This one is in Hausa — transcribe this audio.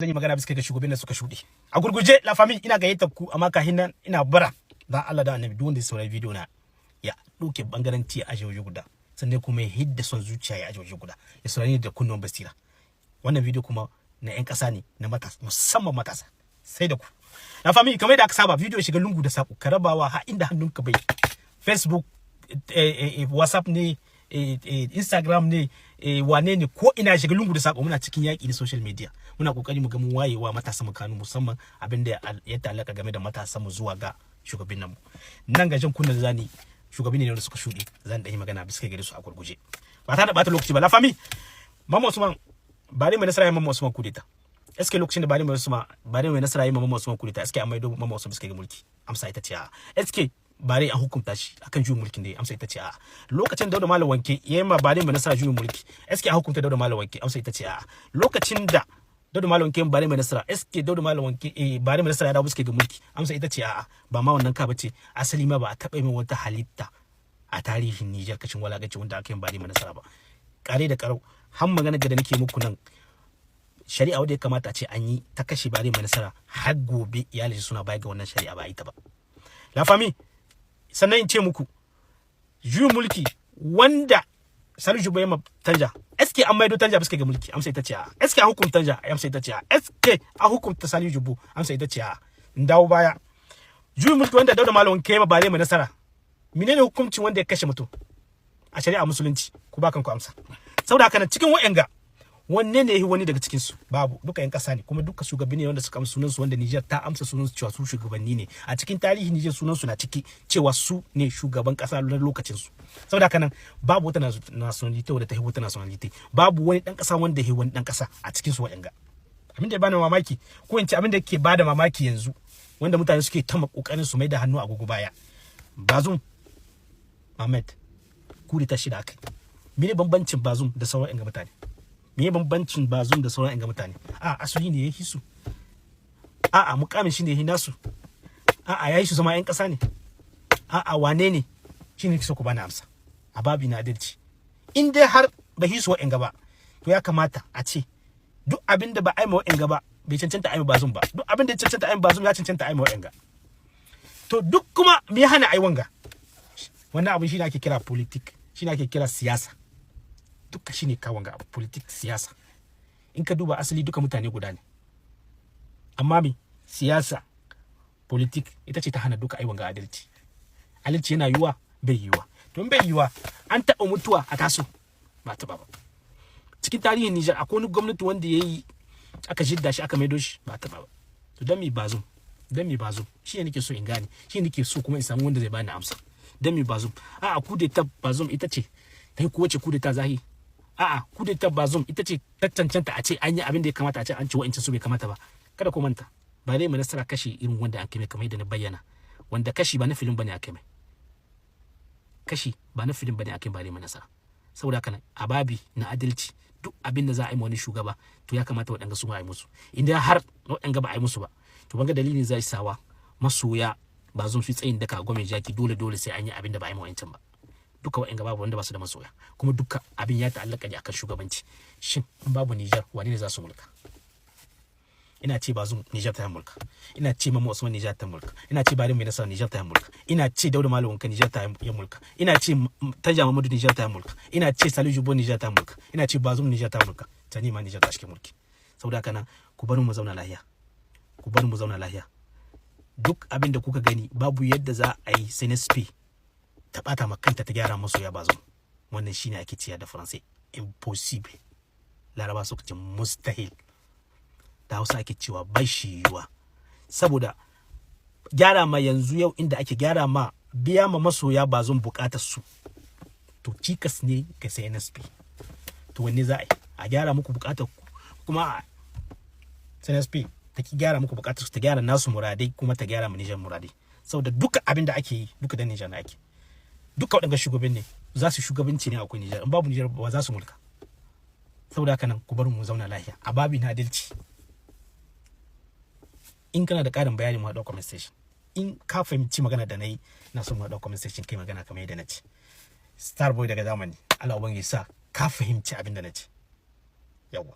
zan yi magana bisa ga shugabannin da suka shuɗe. A gurguje la famille ina gayyatar ku amma kahin nan ina bara dan Allah da Annabi duk wanda ya saurari video na ya doke bangaranci a ajewaje guda sannan kuma ya hidda son zuciya ya ajewaje guda ya saurari da kunnon basira. Wannan video kuma na ƴan ƙasa ne na matasa musamman matasa sai da ku. La famille kamar da aka saba video ya shiga lungu da sako ka rabawa har inda hannunka bai. Facebook WhatsApp ne Instagram ne wane ne ko ina shiga lungu da sako muna cikin yaki da social media muna kokari mu ga mun wayewa matasa mu kanu musamman abin da ya talaka game da matasa mu zuwa ga shugabannin mu nan ga jin kunnan zani shugabanni ne wanda suka shuɗe zan dan yi magana bisa gare su a gurguje ba ta da bata lokaci ba la famille Mama Usman bare mai nasara Mama Usman kudeta eske lokacin da bare mai nasara Mama Usman kudeta eske amma do Mama Usman bisa ga mulki amsa ita ce eske bare an hukunta shi akan juyin mulkin da ya amsa ita ce a lokacin Dauda Malam Wanke yayin ma bare mai nasara juyin mulki eske an hukunta Dauda Malam Wanke amsa ita ce a lokacin da Dauda Malam Wanke bare mai nasara eske Dauda Malam Wanke bare mai nasara ya dawo suke ga mulki amsa ita ce a ba ma wannan ka bace asali ma ba a taba min wata halitta a tarihin Niger kacin walagaci wanda aka yi bare mai nasara ba kare da karau har magana da nake muku nan shari'a wanda ya kamata a ce an yi ta kashe bare mai nasara har gobe iyalin suna baya ga wannan shari'a ba ita ba la famille sannan in ce muku juyin mulki wanda Salisu Bayama Tanja eske an maido Tanja bisa ga mulki amsa ita ce a eske an hukunta Tanja amsa ita ce a eske an hukunta Salisu Bu amsa ita ce a dawo baya juyin mulki wanda Dauda Malam Wanke ma bare mai nasara menene hukuncin wanda ya kashe mutum a shari'a musulunci ku ba kanku amsa saboda haka cikin wa'anga wanne ne yayi wani daga cikin su babu duka yan kasa ne kuma duka shugabanni ne wanda suka amsa sunan su wanda Niger ta amsa sunan su cewa su shugabanni ne a cikin tarihi Niger sunan su na ciki cewa su ne shugaban kasa na lokacin su saboda haka nan babu wata nationality wadda ta yi wata nationality babu wani dan kasa wanda yayi wani dan kasa a cikin su wa'anga abin da ya bani mamaki ko in ce abin da yake bada mamaki yanzu wanda mutane suke ta kokarin su mai da hannu a gugu baya Bazoum Ahmed kuri ta shida akai mene bambancin Bazoum da sauran yan mutane me bambancin Bazoum da sauran yan mutane asali ne yake su mukamin shi ne yake nasu yayi su zama yan kasa ne wane ne shine kike so ku bani amsa a babi na adalci in dai har ba hisu wa'en gaba to ya kamata a ce duk abin da ba ai ma wa'en gaba bai cancanta ai ma Bazoum ba duk abin da ya cancanta ai ma Bazoum ya cancanta ai ma wa'en ga to duk kuma me ya hana ai wanga wannan abin shi ne ake kira politik shi ne ake kira siyasa duka shine kawon ga politik siyasa in ka duba asali duka mutane guda ne amma me siyasa politik ita ce ta hana duka aiwan ga adalci yana yiwa bai yiwa to bai yiwa an taɓa mutuwa a taso ba taɓa ba cikin tarihin Niger akwai wani gwamnati wanda yayi aka jidda shi aka maido shi ba taɓa ba to dan me Bazoum shi ne nake so in gane shi ne nake so kuma in samu wanda zai bani amsa dan me Bazoum ku da ta Bazoum ita ce ta yi kuwace ku da ta zahi ku da ta Bazoum ita ce ta cancanta a ce an yi abin da ya kamata a ce an ci wa'ancin su bai kamata ba kada ku manta ba dai mai nasara kashi irin wanda an kai mai kamar yadda na bayyana wanda kashi ba na filin bane aka mai kashi ba na filin bane aka ba dai mai nasara saboda haka a babi na adalci duk abin da za a yi wani shugaba to ya kamata waɗanga su ma a yi musu idan har waɗanga ba a yi musu ba to banga dalilin zai sawa masoya Bazoum su tsayin daka gwamnati jaki dole sai an yi abin da ba a yi wa'ancin ba duka wa'anga babu wanda ba su da masoya kuma duka abin ya ta'allaka ne akan shugabanci shin in babu Niger wani ne za su mulka ina ce Bazoum Niger ta mulka ina ce Mama Usman Niger ta mulka ina ce Bare mai nasara Niger ta mulka ina ce Dauda Malam Wanke Niger ta mulka ina ce Tanja Mamadu Niger ta mulka ina ce Salisu Bu Niger ta mulka ina ce Bazoum Niger ta mulka tani ma Niger ta shike mulki saboda haka nan ku bar mu zauna lafiya duk abin da kuka gani babu yadda za a yi CNSP ta bata makanta ta gyara masoya Bazoum wannan shine ake ciya da Faransai impossible Laraba suka ce mustahil da Hausa ake cewa bai shi yiwa saboda gyara ma yanzu yau inda ake gyara ma biya ma masoya Bazoum bukatar su to cikas ne ga CNSP to wanne za a gyara muku bukatar ku kuma CNSP ta ki gyara muku bukatar su ta gyara nasu muradai kuma ta gyara mu Niger muradai saboda duka abin da ake yi duka da Niger na ake duka waɗanda shugaban ne za su shugabanci ne akwai Niger in babu Niger ba za su mulka saboda haka nan ku bar mu zauna lafiya a babi na adalci in kana da ƙarin bayani mu haɗa comment section in ka fahimci magana da nayi na so mu haɗa comment section kai magana kamar yadda nace Starboy daga zamani Allah ubangiji sa ka fahimci abin da nace yawa